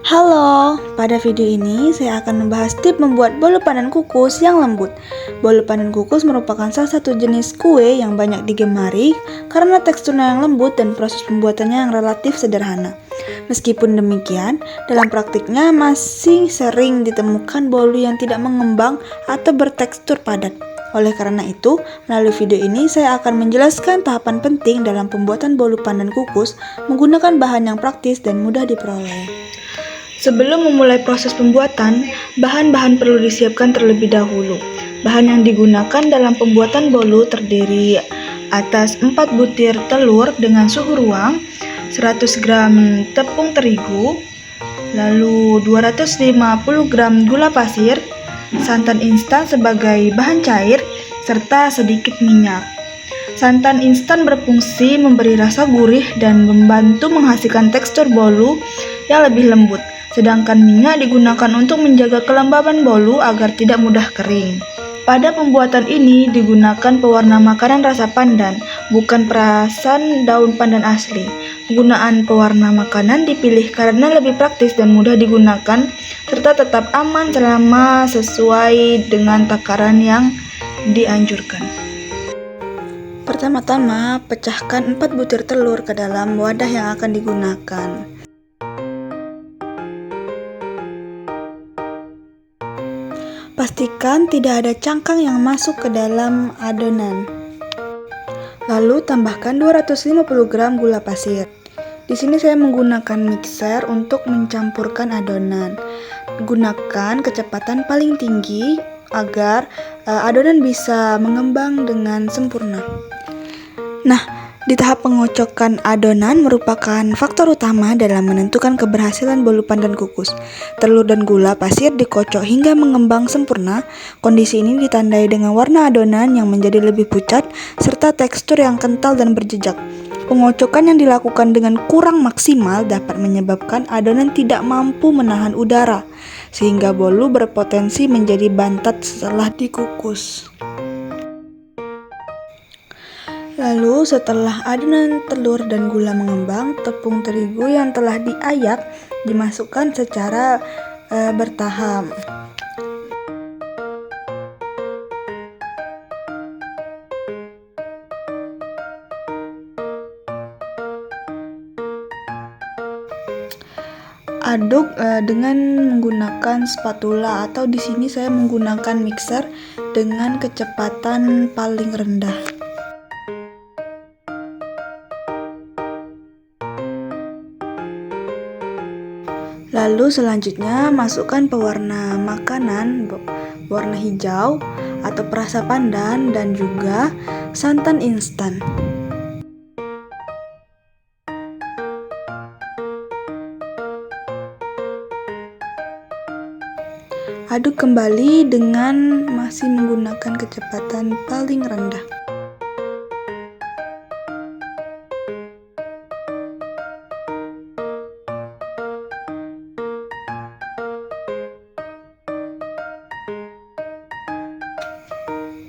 Halo, pada video ini saya akan membahas tip membuat bolu pandan kukus yang lembut. Bolu pandan kukus merupakan salah satu jenis kue yang banyak digemari karena teksturnya yang lembut dan proses pembuatannya yang relatif sederhana. Meskipun demikian, dalam praktiknya masih sering ditemukan bolu yang tidak mengembang atau bertekstur padat. Oleh karena itu, melalui video ini saya akan menjelaskan tahapan penting dalam pembuatan bolu pandan kukus menggunakan bahan yang praktis dan mudah diperoleh. Sebelum memulai proses pembuatan, bahan-bahan perlu disiapkan terlebih dahulu. Bahan yang digunakan dalam pembuatan bolu terdiri atas 4 butir telur dengan suhu ruang, 100 gram tepung terigu, lalu 250 gram gula pasir, santan instan sebagai bahan cair, serta sedikit minyak. Santan instan berfungsi memberi rasa gurih dan membantu menghasilkan tekstur bolu yang lebih lembut. Sedangkan minyak digunakan untuk menjaga kelembaban bolu agar tidak mudah kering. Pada pembuatan ini digunakan pewarna makanan rasa pandan, bukan perasan daun pandan asli. Penggunaan pewarna makanan dipilih karena lebih praktis dan mudah digunakan, serta tetap aman selama sesuai dengan takaran yang dianjurkan. Pertama-tama, pecahkan 4 butir telur ke dalam wadah yang akan digunakan. Pastikan tidak ada cangkang yang masuk ke dalam adonan. Lalu tambahkan 250 gram gula pasir. Di sini saya menggunakan mixer untuk mencampurkan adonan. Gunakan kecepatan paling tinggi agar adonan bisa mengembang dengan sempurna. Nah, di tahap pengocokan adonan merupakan faktor utama dalam menentukan keberhasilan bolu pandan kukus. Telur dan gula pasir dikocok hingga mengembang sempurna. Kondisi ini ditandai dengan warna adonan yang menjadi lebih pucat serta tekstur yang kental dan berjejak. Pengocokan yang dilakukan dengan kurang maksimal dapat menyebabkan adonan tidak mampu menahan udara, sehingga bolu berpotensi menjadi bantat setelah dikukus. Lalu setelah adonan telur dan gula mengembang, tepung terigu yang telah diayak dimasukkan secara bertahap. Aduk dengan menggunakan spatula atau di sini saya menggunakan mixer dengan kecepatan paling rendah. Lalu selanjutnya masukkan pewarna makanan warna hijau atau perasa pandan dan juga santan instan. Aduk kembali dengan masih menggunakan kecepatan paling rendah.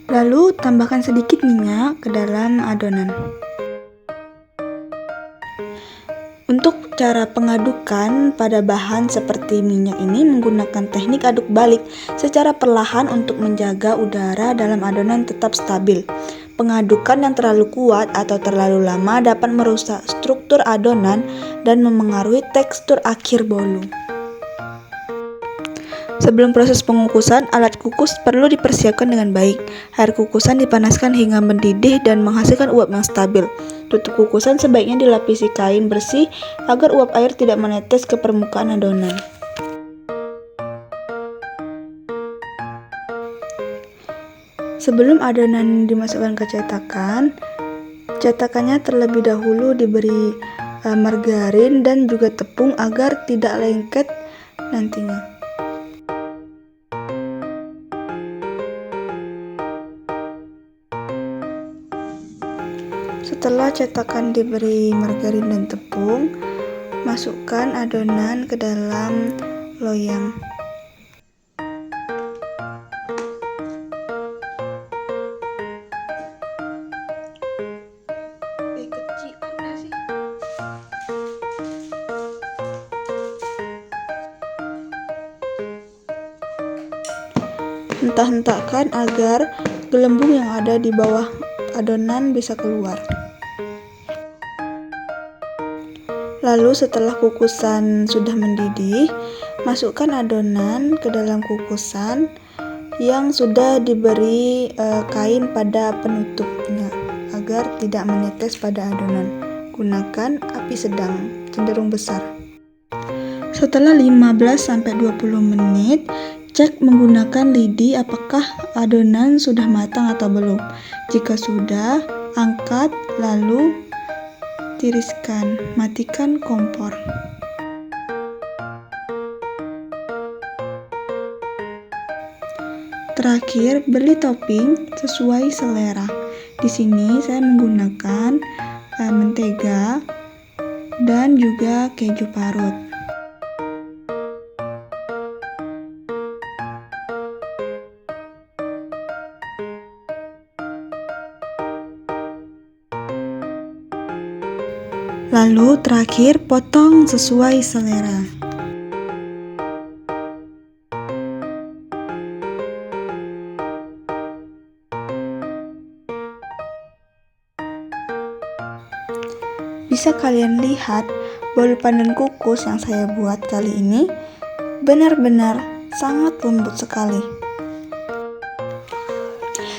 Lalu tambahkan sedikit minyak ke dalam adonan. Untuk cara pengadukan pada bahan seperti minyak ini menggunakan teknik aduk balik secara perlahan untuk menjaga udara dalam adonan tetap stabil. Pengadukan yang terlalu kuat atau terlalu lama dapat merusak struktur adonan dan memengaruhi tekstur akhir bolu. Sebelum proses pengukusan, alat kukus perlu dipersiapkan dengan baik. Air kukusan dipanaskan hingga mendidih dan menghasilkan uap yang stabil. Tutup kukusan sebaiknya dilapisi kain bersih agar uap air tidak menetes ke permukaan adonan. Sebelum adonan dimasukkan ke cetakan, cetakannya terlebih dahulu diberi margarin dan juga tepung agar tidak lengket nantinya. Setelah cetakan diberi margarin dan tepung, masukkan adonan ke dalam loyang. hentak-hentakkan agar gelembung yang ada di bawah adonan bisa keluar. Lalu setelah kukusan sudah mendidih, masukkan adonan ke dalam kukusan yang sudah diberi kain pada penutupnya agar tidak menetes pada adonan. Gunakan api sedang, cenderung besar. Setelah 15-20 menit, cek menggunakan lidi apakah adonan sudah matang atau belum. Jika sudah, angkat lalu tiriskan, matikan kompor. Terakhir, beli topping sesuai selera. Di sini saya menggunakan mentega dan juga keju parut. Lalu terakhir, potong sesuai selera. Bisa kalian lihat, bolu pandan kukus yang saya buat kali ini benar-benar sangat lembut sekali.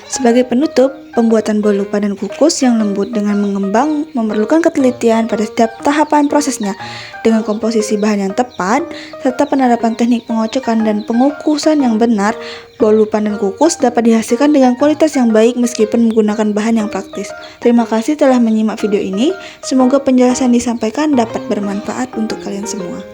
Sebagai penutup, pembuatan bolu pandan kukus yang lembut dengan mengembang memerlukan ketelitian pada setiap tahapan prosesnya. Dengan komposisi bahan yang tepat, serta penerapan teknik pengocokan dan pengukusan yang benar, bolu pandan kukus dapat dihasilkan dengan kualitas yang baik meskipun menggunakan bahan yang praktis. Terima kasih telah menyimak video ini. Semoga penjelasan disampaikan dapat bermanfaat untuk kalian semua.